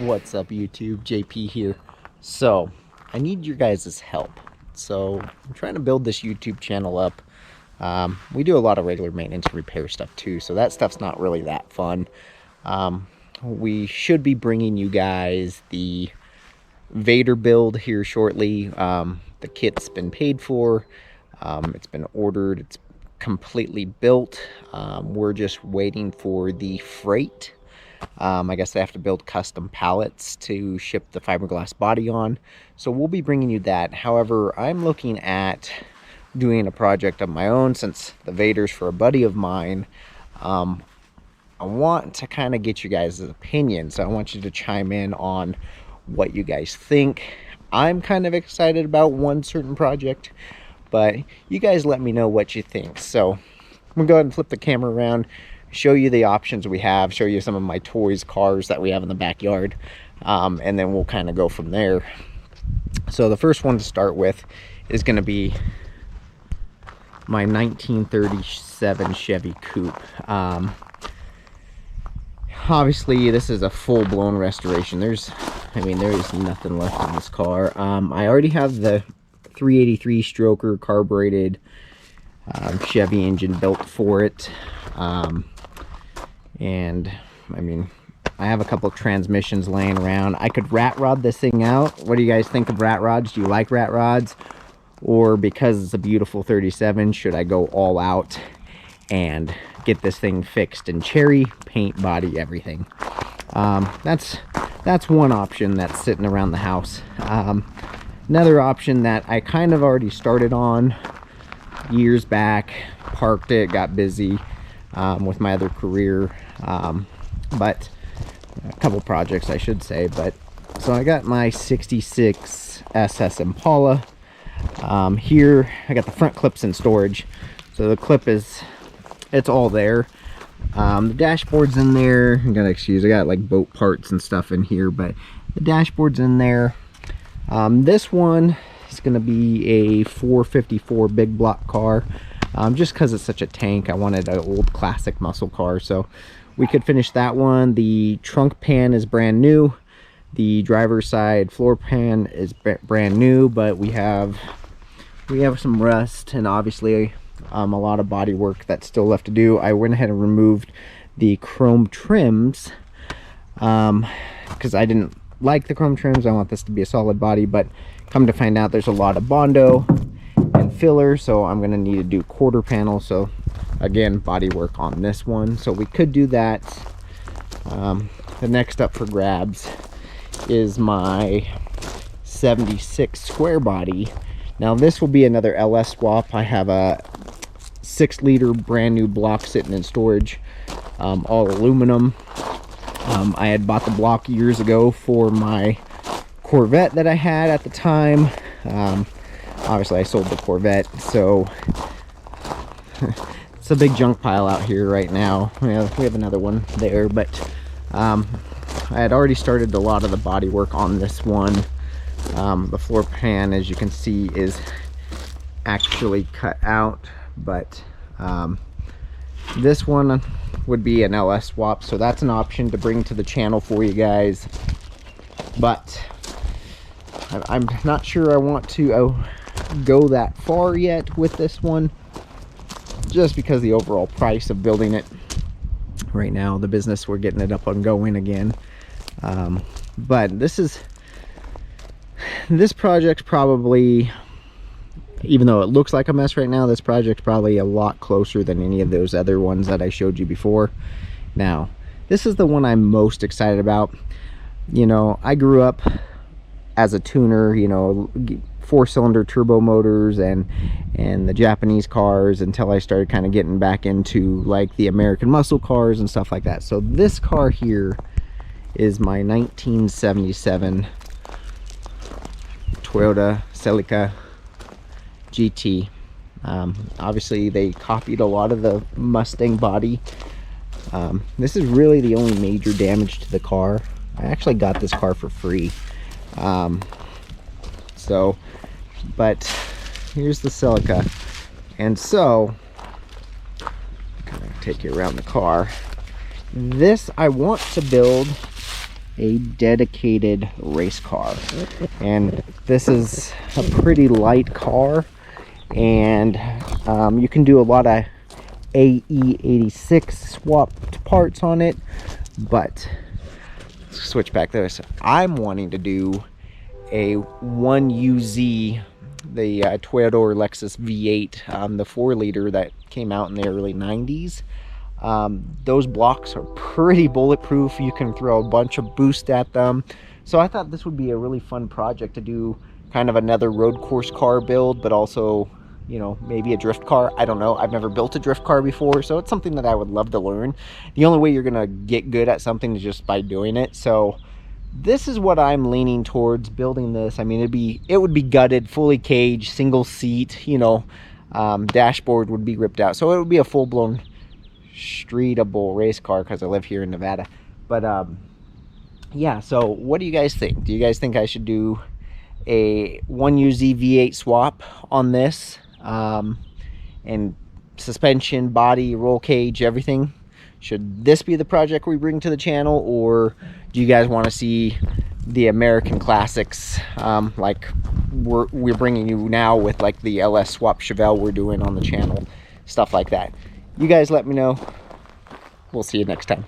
What's up, YouTube? JP here. So I need your guys' help. So I'm trying to build this YouTube channel up. We do a lot of regular maintenance and repair stuff too, so that stuff's not really that fun. We should be bringing you guys the Vador build here shortly. The kit's been paid for. It's been ordered. It's completely built. We're just waiting for the freight. I guess they have to build custom pallets to ship the fiberglass body on. So we'll be bringing you that. However, I'm looking at doing a project of my own since the Vador's for a buddy of mine. I want to kind of get you guys' opinion. So I want you to chime in on what you guys think. I'm kind of excited about one certain project, but you guys let me know what you think. So I'm gonna go ahead and flip the camera around, show you the options we have, show you some of my toys, cars that we have in the backyard, and then we'll kind of go from there. So the first one to start with is going to be my 1937 Chevy Coupe. Obviously this is a full-blown restoration. there is nothing left in this car. I already have the 383 stroker carbureted Chevy engine built for it. And I mean, I have a couple of transmissions laying around. I could rat rod this thing out. What do you guys think of rat rods? Do you like rat rods? Or because it's a beautiful 37, should I go all out and get this thing fixed in cherry, paint, body, everything? That's one option that's sitting around the house. Another option that I kind of already started on years back, parked it, got busy with my other career, but a couple projects I should say. But so I got my 66 SS Impala. Here I got the front clips in storage, so the clip it's all there. The dashboard's in there. You gotta excuse, I got like boat parts and stuff in here, but the dashboard's in there. This one is gonna be a 454 big block car. Just because it's such a tank, I wanted an old classic muscle car, so we could finish that one. The trunk pan is brand new. The driver's side floor pan is brand new, but we have some rust and obviously a lot of body work that's still left to do. I went ahead and removed the chrome trims because I didn't like the chrome trims. I want this to be a solid body, but come to find out there's a lot of Bondo and filler, so I'm gonna need to do quarter panel. So again, body work on this one, so we could do that. The next up for grabs is my 76 square body. Now this will be another LS swap. I have a 6-liter brand new block sitting in storage, all aluminum. I had bought the block years ago for my Corvette that I had at the time. Obviously I sold the Corvette, so it's a big junk pile out here right now. We have another one there, but I had already started a lot of the body work on this one. The floor pan, as you can see, is actually cut out, but this one would be an LS swap, so that's an option to bring to the channel for you guys. But I'm not sure I want to go that far yet with this one, just because the overall price of building it right now, the business, we're getting it up and going again. But this project's probably, even though it looks like a mess right now, this project's probably a lot closer than any of those other ones that I showed you before. Now this is the one I'm most excited about. You know, I grew up as a tuner, you know, 4-cylinder turbo motors and the Japanese cars, until I started kind of getting back into like the American muscle cars and stuff like that. So this car here is my 1977 Toyota Celica GT. Obviously they copied a lot of the Mustang body. This is really the only major damage to the car. I actually got this car for free. But here's the Celica, and so I'm gonna take you around the car. This I want to build a dedicated race car. And this is a pretty light car, and you can do a lot of AE86 swapped parts on it. But switch back to this, I'm wanting to do a 1UZ, the Toyota or Lexus V8, the 4-liter that came out in the early 90s. Those blocks are pretty bulletproof. You can throw a bunch of boost at them. So I thought this would be a really fun project to do, kind of another road course car build, but also, you know, maybe a drift car. I don't know. I've never built a drift car before, so it's something that I would love to learn. The only way you're gonna get good at something is just by doing it. So this is what I'm leaning towards building this. I mean, it would be gutted, fully caged, single seat, you know, dashboard would be ripped out. So it would be a full-blown streetable race car, because I live here in Nevada. But yeah, so what do you guys think? Do you guys think I should do a 1UZ V8 swap on this, and suspension, body, roll cage, everything? Should this be the project we bring to the channel, or do you guys want to see the American classics, like we're bringing you now with like the LS swap Chevelle we're doing on the channel, stuff like that? You guys let me know. We'll see you next time.